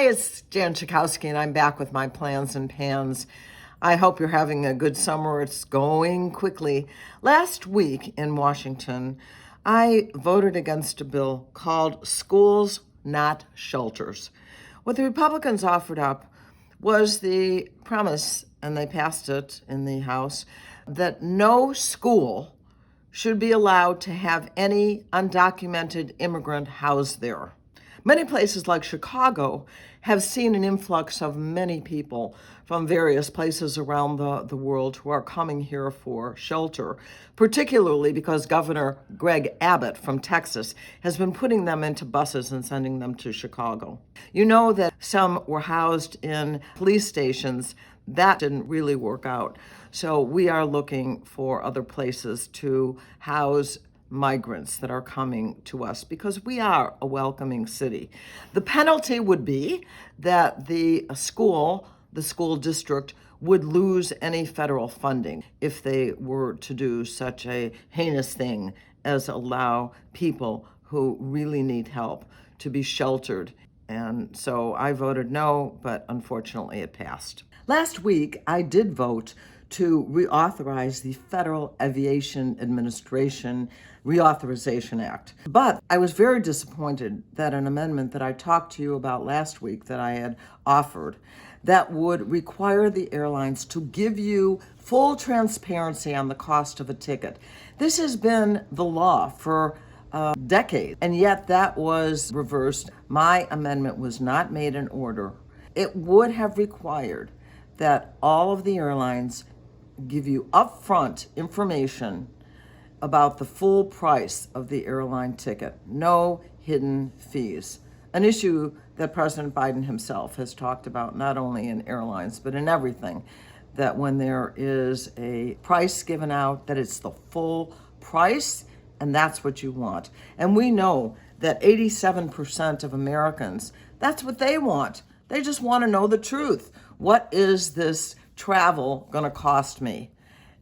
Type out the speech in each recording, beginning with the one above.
Hi, it's Jan Chakowski, and I'm back with my plans and pans. I hope you're having a good summer. It's going quickly. Last week in Washington, I voted against a bill called Schools, Not Shelters. What the Republicans offered up was the premise, and they passed it in the House, that no school should be allowed to have any undocumented immigrant housed there. Many places like Chicago have seen an influx of many people from various places around the world who are coming here for shelter, particularly because Governor Greg Abbott from Texas has been putting them into buses and sending them to Chicago. You know that some were housed in police stations. That didn't really work out. So we are looking for other places to house migrants that are coming to us because we are a welcoming city. The penalty would be that the school district would lose any federal funding if they were to do such a heinous thing as allow people who really need help to be sheltered. And so I voted no, but unfortunately it passed. Last week, I did vote to reauthorize the Federal Aviation Administration Reauthorization Act. But I was very disappointed that an amendment that I talked to you about last week that I had offered that would require the airlines to give you full transparency on the cost of a ticket. This has been the law for decades, and yet that was reversed. My amendment was not made in order. It would have required that all of the airlines give you upfront information about the full price of the airline ticket, no hidden fees. An issue that President Biden himself has talked about, not only in airlines, but in everything, that when there is a price given out, that it's the full price, and that's what you want. And we know that 87% of Americans, that's what they want. They just want to know the truth. What is this travel going to cost me?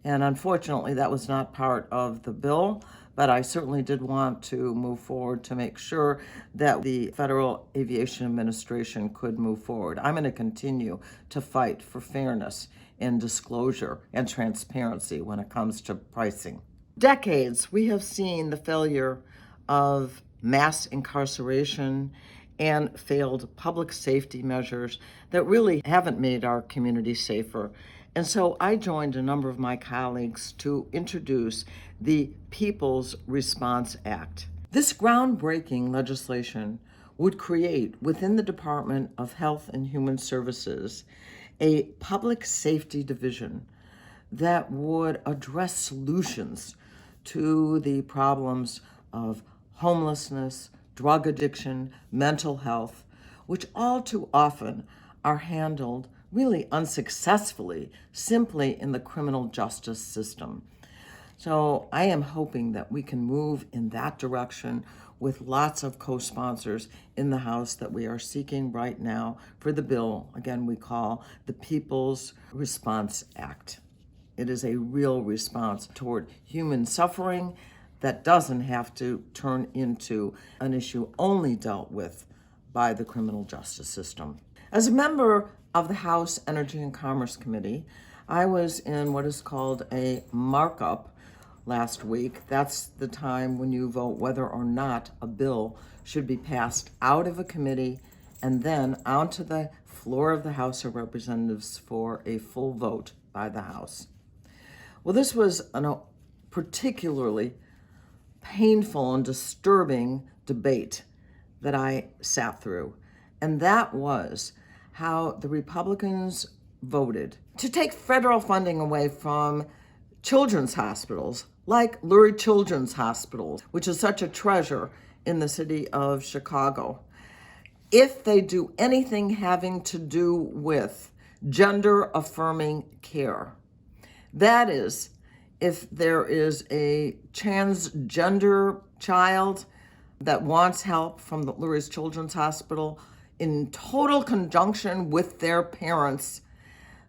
And unfortunately, that was not part of the bill, but I certainly did want to move forward to make sure that the Federal Aviation Administration could move forward. I'm going to continue to fight for fairness and disclosure and transparency when it comes to pricing. Decades, we have seen the failure of mass incarceration and failed public safety measures that really haven't made our community safer. And so I joined a number of my colleagues to introduce the People's Response Act. This groundbreaking legislation would create within the Department of Health and Human Services a public safety division that would address solutions to the problems of homelessness, drug addiction, mental health, which all too often are handled really unsuccessfully simply in the criminal justice system. So I am hoping that we can move in that direction with lots of co-sponsors in the House that we are seeking right now for the bill, again, we call the People's Response Act. It is a real response toward human suffering that doesn't have to turn into an issue only dealt with by the criminal justice system. As a member of the House Energy and Commerce Committee, I was in what is called a markup last week. That's the time when you vote whether or not a bill should be passed out of a committee and then onto the floor of the House of Representatives for a full vote by the House. Well, this was a particularly painful and disturbing debate that I sat through, and that was how the Republicans voted to take federal funding away from children's hospitals like Lurie Children's Hospital, which is such a treasure in the city of Chicago, if they do anything having to do with gender-affirming care. That is, if there is a transgender child that wants help from the Lurie Children's Hospital in total conjunction with their parents,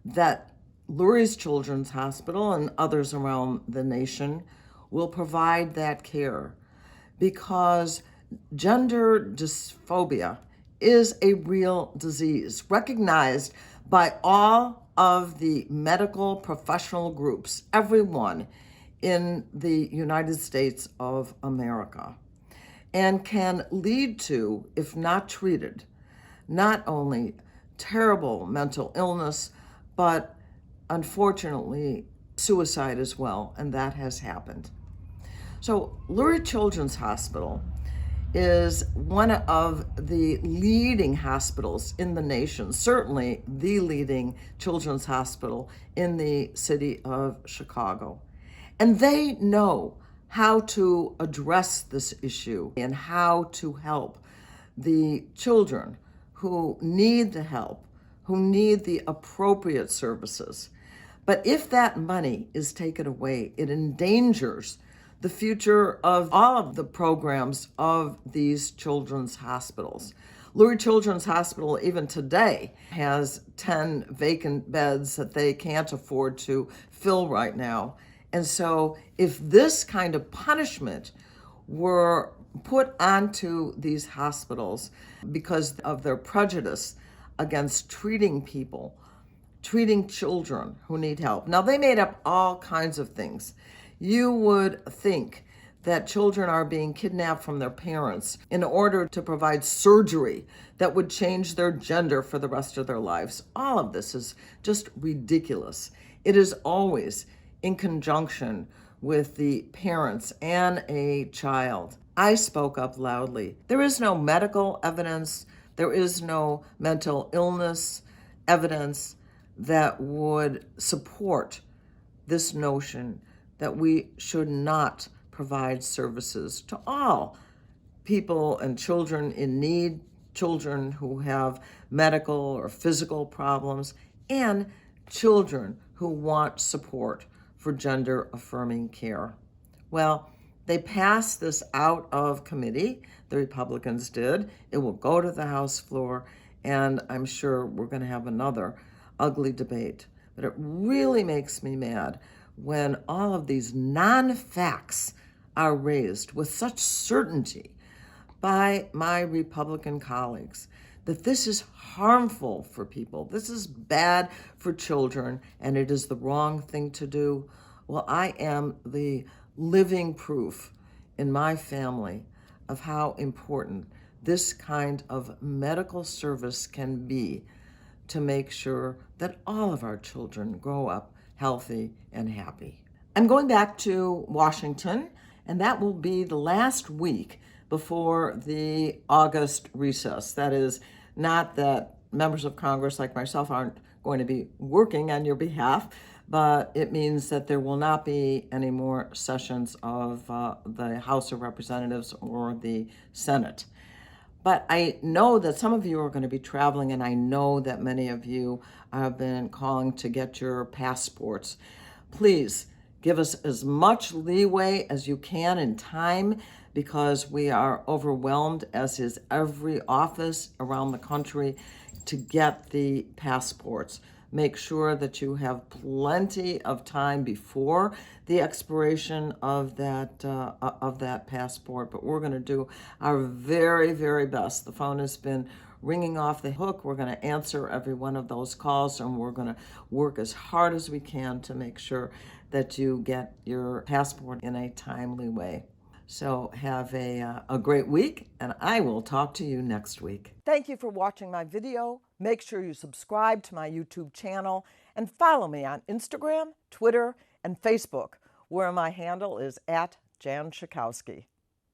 that Lurie Children's Hospital and others around the nation will provide that care, because gender dysphoria is a real disease recognized by all of the medical professional groups, everyone in the United States of America, and can lead to, if not treated, not only terrible mental illness, but unfortunately suicide as well, and that has happened. So Lurie Children's Hospital is one of the leading hospitals in the nation, certainly the leading children's hospital in the city of Chicago. And they know how to address this issue and how to help the children who need the help, who need the appropriate services. But if that money is taken away, it endangers the future of all of the programs of these children's hospitals. Lurie Children's Hospital, even today, has 10 vacant beds that they can't afford to fill right now. And so if this kind of punishment were put onto these hospitals because of their prejudice against treating people, treating children who need help. Now, they made up all kinds of things. You would think that children are being kidnapped from their parents in order to provide surgery that would change their gender for the rest of their lives. All of this is just ridiculous. It is always in conjunction with the parents and a child. I spoke up loudly. There is no medical evidence, there is no mental illness evidence that would support this notion that we should not provide services to all people and children in need, children who have medical or physical problems, and children who want support for gender-affirming care. Well, they passed this out of committee. The Republicans did. It will go to the House floor, and I'm sure we're going to have another ugly debate. But it really makes me mad when all of these non-facts are raised with such certainty by my Republican colleagues, that this is harmful for people, this is bad for children, and it is the wrong thing to do. Well, I am the living proof in my family of how important this kind of medical service can be to make sure that all of our children grow up healthy and happy. I'm going back to Washington, and that will be the last week before the August recess. That is, not that members of Congress like myself aren't going to be working on your behalf, but it means that there will not be any more sessions of the House of Representatives or the Senate. But I know that some of you are going to be traveling, and I know that many of you have been calling to get your passports. Please give us as much leeway as you can in time, because we are overwhelmed, as is every office around the country, to get the passports. Make sure that you have plenty of time before the expiration of that passport. But we're going to do our very, very best. The phone has been ringing off the hook. We're going to answer every one of those calls, and we're going to work as hard as we can to make sure that you get your passport in a timely way. So have a great week, and I will talk to you next week. Thank you for watching my video. Make sure you subscribe to my YouTube channel and follow me on Instagram, Twitter, and Facebook, where my handle is @Jan Schakowsky.